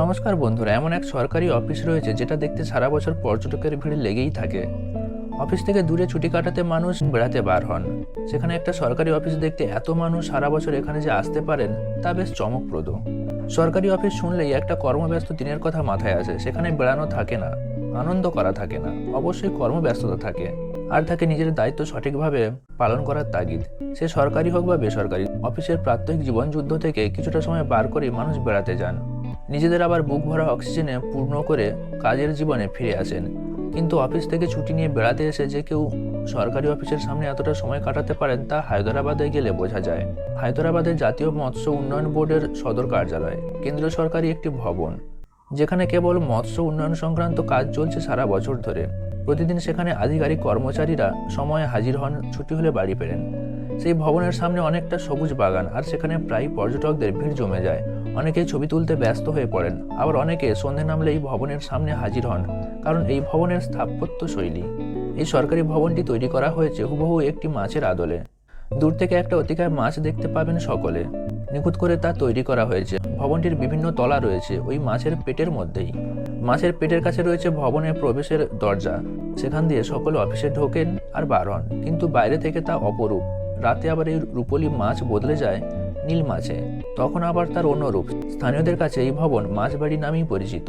নমস্কার বন্ধুরা, এমন এক সরকারি অফিস রয়েছে যেটা দেখতে সারা বছর পর্যটকের ভিড় লেগেই থাকে। অফিস থেকে দূরে ছুটি কাটাতে মানুষ বেড়াতে বার হন। সেখানে একটা সরকারি অফিস দেখতে এত মানুষ সারা বছর এখানে যে আসতে পারেন তা বেশ চমকপ্রদ। সরকারি অফিস শুনলেই একটা কর্মব্যস্ত দিনের কথা মাথায় আসে। সেখানে বেড়ানো থাকে না, আনন্দ করা থাকে না, অবশ্যই কর্মব্যস্ততা থাকে। আর থাকে নিজের দায়িত্ব সঠিকভাবে পালন করার তাগিদ। সে সরকারি হোক বা বেসরকারি, অফিসের প্রাত্যহিক জীবনযুদ্ধ থেকে কিছুটা সময় বার করে মানুষ বেড়াতে যান। নিজেদের আবার বুক ভরা অক্সিজেনে পূর্ণ করে কাজের জীবনে ফিরে আসেন। কিন্তু অফিস থেকে ছুটি নিয়ে বেড়াতে এসে যে কেউ সরকারি অফিসের সামনে এতটা সময় কাটাতে পারেন তা হায়দরাবাদে গেলে বোঝা যায়। হায়দরাবাদের জাতীয় মৎস্য উন্নয়ন বোর্ডের সদর কার্যালয় কেন্দ্রীয় সরকারি একটি ভবন, যেখানে কেবল মৎস্য উন্নয়ন সংক্রান্ত কাজ চলছে সারা বছর ধরে। প্রতিদিন সেখানে আধিকারিক কর্মচারীরা সময়ে হাজির হন, ছুটি হলে বাড়ি ফেরেন। সেই ভবনের সামনে অনেকটা সবুজ বাগান, আর সেখানে প্রায় পর্যটকদের ভিড় জমে যায়। অনেকেই ছবি তুলতে ব্যস্ত হয়ে পড়েন, আবার অনেকে সন্ধে নামলে এই ভবনের সামনে হাজির হন, কারণ এই ভবনের স্থাপত্য শৈলী। এই সরকারি ভবনটি তৈরি করা হয়েছে হুবহু একটি মাছের আদলে। দূর থেকে একটা অতিকায় মাছ দেখতে পাবেন সকলে। নিখুঁত করে তা তৈরি করা হয়েছে। ভবনটির বিভিন্ন তলা রয়েছে ওই মাছের পেটের মধ্যেই। মাছের পেটের কাছে রয়েছে ভবনের প্রবেশের দরজা। সেখান দিয়ে সকলে অফিসে ঢোকেন আর বার হন, কিন্তু বাইরে থেকে তা অপরূপ। রাতে আবার এই রূপোলি মাছ বদলে যায় নীল মাছে, তখন আবার তার অন্য রূপ। স্থানীয়দের কাছে এই ভবন মাছবাড়ি নামেই পরিচিত।